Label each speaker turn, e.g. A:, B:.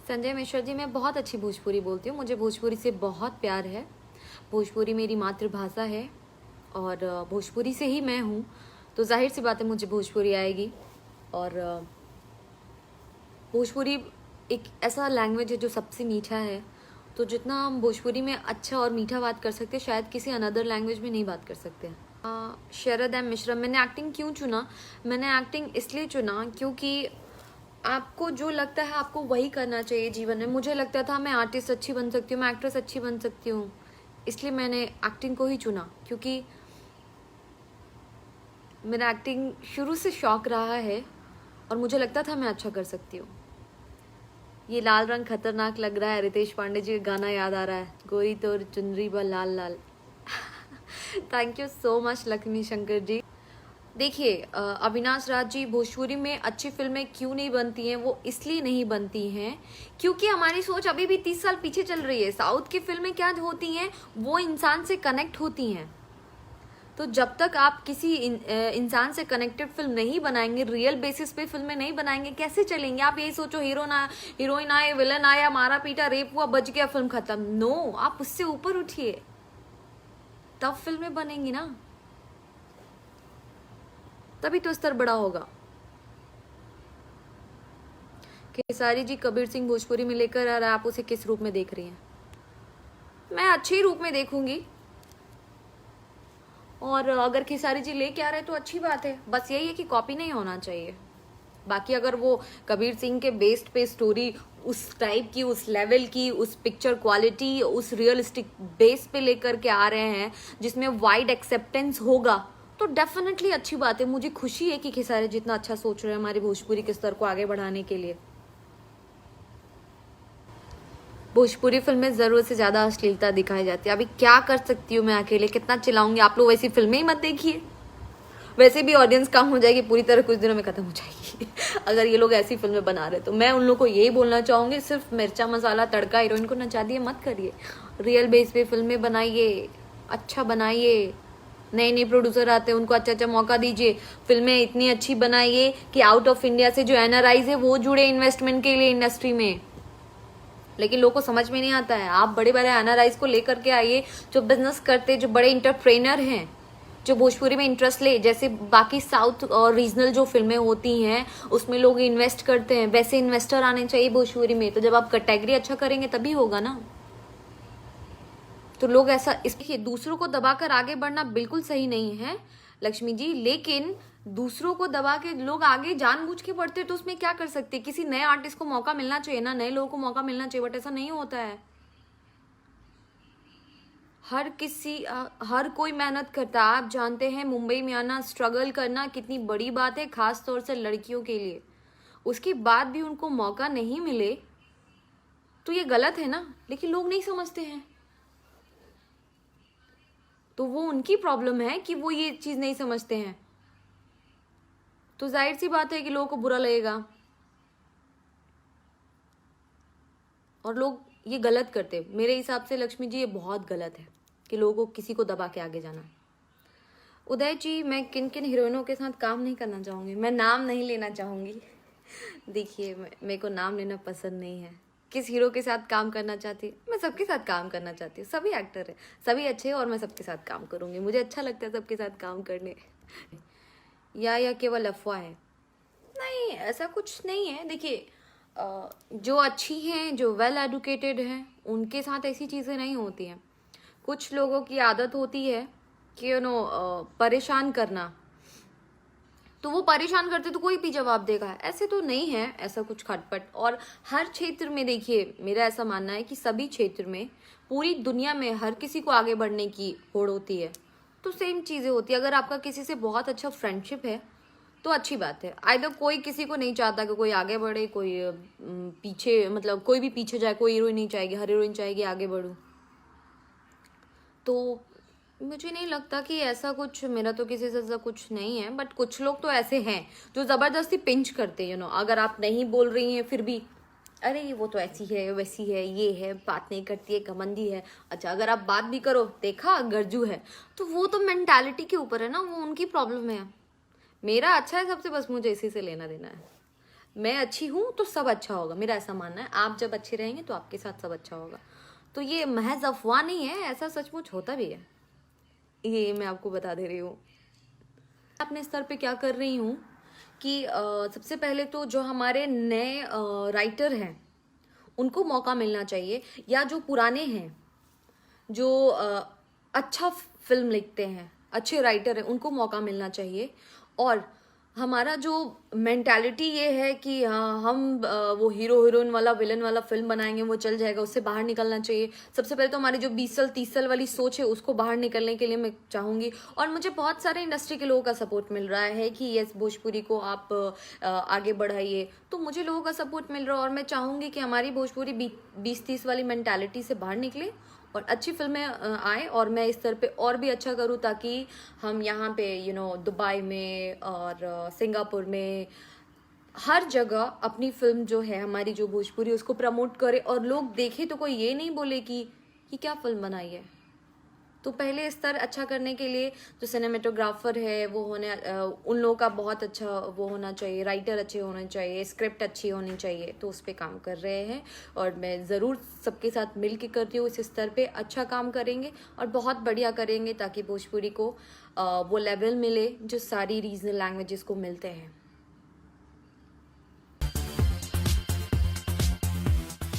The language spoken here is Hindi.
A: संजय मिश्रा जी, मैं बहुत अच्छी भोजपुरी बोलती हूँ। मुझे भोजपुरी से बहुत प्यार है। भोजपुरी मेरी मातृभाषा है और भोजपुरी से ही मैं हूँ, तो जाहिर सी बात है मुझे भोजपुरी आएगी। और भोजपुरी एक ऐसा लैंग्वेज है जो सबसे मीठा है, तो जितना हम भोजपुरी में अच्छा और मीठा बात कर सकते हैं, शायद किसी अनदर लैंग्वेज में नहीं बात कर सकते हैं। शरद एम मिश्रा, मैंने एक्टिंग क्यों चुना? मैंने एक्टिंग इसलिए चुना क्योंकि आपको जो लगता है आपको वही करना चाहिए जीवन में। मुझे लगता था मैं आर्टिस्ट अच्छी बन सकती हूँ, मैं एक्ट्रेस अच्छी बन सकती हूँ, इसलिए मैंने एक्टिंग को ही चुना, क्योंकि मेरा एक्टिंग शुरू से शौक रहा है और मुझे लगता था मैं अच्छा कर सकती हूँ। ये लाल रंग खतरनाक लग रहा है, रितेश पांडे जी का गाना याद आ रहा है, गोरी तोर चुनरी बा लाल लाल। Thank you so much Lakshmi Shankar ji. देखिए, अविनाश राज जी, भोजपुरी में अच्छी फिल्में क्यों नहीं बनती हैं? वो इसलिए नहीं बनती हैं क्योंकि हमारी सोच अभी भी 30 साल पीछे चल रही है। साउथ की फिल्में क्या होती हैं, वो इंसान से कनेक्ट होती हैं। तो जब तक आप किसी इंसान से कनेक्टेड फिल्म नहीं बनाएंगे, रियल बेसिस पे फिल्में नहीं बनाएंगे, कैसे चलेंगे? आप यही सोचो हीरोइन आए, विलन आया, मारा पीटा, रेप हुआ, बच गया, फिल्म खत्म। नो, आप उससे ऊपर उठिए, तब फिल्में बनेंगी ना, तभी तो स्तर बड़ा होगा। खेसारी जी, कबीर सिंह भोजपुरी में लेकर आ रहा है, आप उसे किस रूप में देख रही हैं? मैं अच्छे ही रूप में देखूंगी, और अगर खेसारी जी लेके आ रहे हैं तो अच्छी बात है। बस यही है कि कॉपी नहीं होना चाहिए। बाकी अगर वो कबीर सिंह के बेस्ड पे स्टोरी उस टाइप की, उस लेवल की, उस पिक्चर क्वालिटी, उस रियलिस्टिक बेस पे लेकर के आ रहे हैं जिसमें वाइड एक्सेप्टेंस होगा, तो डेफिनेटली अच्छी बात है। मुझे खुशी है कि खेसारी जितना अच्छा सोच रहे हैं हमारी भोजपुरी के स्तर को आगे बढ़ाने के लिए। भोजपुरी फिल्म में जरूरत से ज्यादा अश्लीलता दिखाई जाती है। अभी क्या कर सकती हूँ मैं अकेले, कितना चिल्लाऊंगी? आप लोग वैसी फिल्में ही मत देखिए, वैसे भी ऑडियंस कम हो जाएगी, पूरी तरह कुछ दिनों में खत्म हो जाएगी। अगर ये लोग ऐसी फिल्में बना रहे तो मैं उन लोगों को यही बोलना चाहूंगी, सिर्फ मिर्चा मसाला तड़का हीरोइन को नचा दिए मत करिए। रियल बेस पे फिल्में बनाइए, अच्छा बनाइए। नए नए प्रोड्यूसर आते हैं, उनको अच्छा अच्छा मौका दीजिए। फिल्में इतनी अच्छी बनाइए कि आउट ऑफ इंडिया से जो एनआरआईज है वो जुड़े इन्वेस्टमेंट के लिए इंडस्ट्री में। लेकिन लोगों को समझ में नहीं आता है। आप बड़े बड़े एनआरआईज को लेकर के आइए, जो बिजनेस करते, जो बड़े इंटरप्रेनर हैं, जो भोजपुरी में इंटरेस्ट ले। जैसे बाकी साउथ और रीजनल जो फिल्में होती हैं उसमें लोग इन्वेस्ट करते हैं, वैसे इन्वेस्टर आने चाहिए भोजपुरी में। तो जब आप कैटेगरी अच्छा करेंगे तभी होगा ना। तो लोग ऐसा, इसलिए दूसरों को दबाकर आगे बढ़ना बिल्कुल सही नहीं है लक्ष्मी जी, लेकिन दूसरों को दबा के लोग आगे जानबूझ के बढ़ते तो उसमें क्या कर सकते? किसी नए आर्टिस्ट को मौका मिलना चाहिए ना, नए लोगों को मौका मिलना चाहिए, बट ऐसा नहीं होता है। हर कोई मेहनत करता है। आप जानते हैं मुंबई में आना, स्ट्रगल करना कितनी बड़ी बात है, खास तौर से लड़कियों के लिए। उसके बाद भी उनको मौका नहीं मिले तो ये गलत है ना, लेकिन लोग नहीं समझते हैं। तो वो उनकी प्रॉब्लम है कि वो ये चीज नहीं समझते हैं। तो जाहिर सी बात है कि लोगों को बुरा लगेगा और लोग ये गलत करते। मेरे हिसाब से लक्ष्मी जी ये बहुत गलत है कि लोगों को किसी को दबा के आगे जाना। उदय जी, मैं किन किन हीरोइनों के साथ काम नहीं करना चाहूंगी? मैं नाम नहीं लेना चाहूंगी। देखिए, मेरे को नाम लेना पसंद नहीं है। किस हीरो के साथ काम करना चाहती है? मैं सबके साथ काम करना चाहती हूँ। सभी एक्टर है, सभी अच्छे हैं और मैं सबके साथ काम करूंगी। मुझे अच्छा लगता है सबके साथ काम करने। या केवल अफवाह है? नहीं, ऐसा कुछ नहीं है। देखिए, जो अच्छी हैं, जो वेल एडुकेटेड हैं, उनके साथ ऐसी चीज़ें नहीं होती हैं। कुछ लोगों की आदत होती है कि परेशान करना, तो वो परेशान करते तो कोई भी जवाब देगा। ऐसे तो नहीं है ऐसा कुछ खटपट। और हर क्षेत्र में देखिए, मेरा ऐसा मानना है कि सभी क्षेत्र में, पूरी दुनिया में हर किसी को आगे बढ़ने की होड़ होती है, तो सेम चीज़ें होती है। अगर आपका किसी से बहुत अच्छा फ्रेंडशिप है तो अच्छी बात है। आइदर कोई किसी को नहीं चाहता कि कोई आगे बढ़े, कोई पीछे, मतलब कोई भी पीछे जाए। कोई हीरोइन नहीं चाहेगी, हर हीरोइन चाहेगी आगे बढ़ूं। तो मुझे नहीं लगता कि ऐसा कुछ, मेरा तो किसी से ऐसा कुछ नहीं है। बट कुछ लोग तो ऐसे हैं जो जबरदस्ती पिंच करते हैं। अगर आप नहीं बोल रही हैं फिर भी, अरे वो तो ऐसी है, वैसी है, ये है, बात नहीं करती है, घमंडी है। अच्छा, अगर आप बात भी करो, देखा गरजू है, तो वो तो मेंटालिटी के ऊपर है ना, वो उनकी प्रॉब्लम है। मेरा अच्छा है सबसे, बस मुझे इसी से लेना देना है। मैं अच्छी हूँ तो सब अच्छा होगा, मेरा ऐसा मानना है। आप जब अच्छे रहेंगे तो आपके साथ सब अच्छा होगा। तो ये महज अफवाह नहीं है, ऐसा सचमुच होता भी है, ये मैं आपको बता दे रही हूँ। अपने स्तर पे क्या कर रही हूँ कि सबसे पहले तो जो हमारे नए राइटर हैं उनको मौका मिलना चाहिए, या जो पुराने हैं जो अच्छा फिल्म लिखते हैं, अच्छे राइटर हैं, उनको मौका मिलना चाहिए। और हमारा जो मेंटालिटी ये है कि हाँ हम वो हीरो हीरोइन वाला विलन वाला फिल्म बनाएंगे वो चल जाएगा, उससे बाहर निकलना चाहिए। सबसे पहले तो हमारी जो 20 साल 30 साल वाली सोच है उसको बाहर निकलने के लिए मैं चाहूँगी। और मुझे बहुत सारे इंडस्ट्री के लोगों का सपोर्ट मिल रहा है कि यस भोजपुरी को आप आगे बढ़ाइए, तो मुझे लोगों का सपोर्ट मिल रहा है। और मैं चाहूँगी कि हमारी भोजपुरी 20-30 वाली मेंटालिटी से बाहर निकले और अच्छी फिल्में आए, और मैं इस स्तर पे और भी अच्छा करूँ ताकि हम यहाँ पे दुबई में और सिंगापुर में हर जगह अपनी फिल्म जो है हमारी जो भोजपुरी उसको प्रमोट करे, और लोग देखे तो कोई ये नहीं बोले कि ये क्या फिल्म बनाई है। तो पहले स्तर अच्छा करने के लिए जो सिनेमेटोग्राफर है वो उन लोगों का बहुत अच्छा वो होना चाहिए, राइटर अच्छे होने चाहिए, स्क्रिप्ट अच्छी होनी चाहिए, तो उस पर काम कर रहे हैं। और मैं ज़रूर सबके साथ मिल के करती हूँ, इस स्तर पे अच्छा काम करेंगे और बहुत बढ़िया करेंगे ताकि भोजपुरी को वो लेवल मिले जो सारी रीजनल लैंग्वेजेस को मिलते हैं।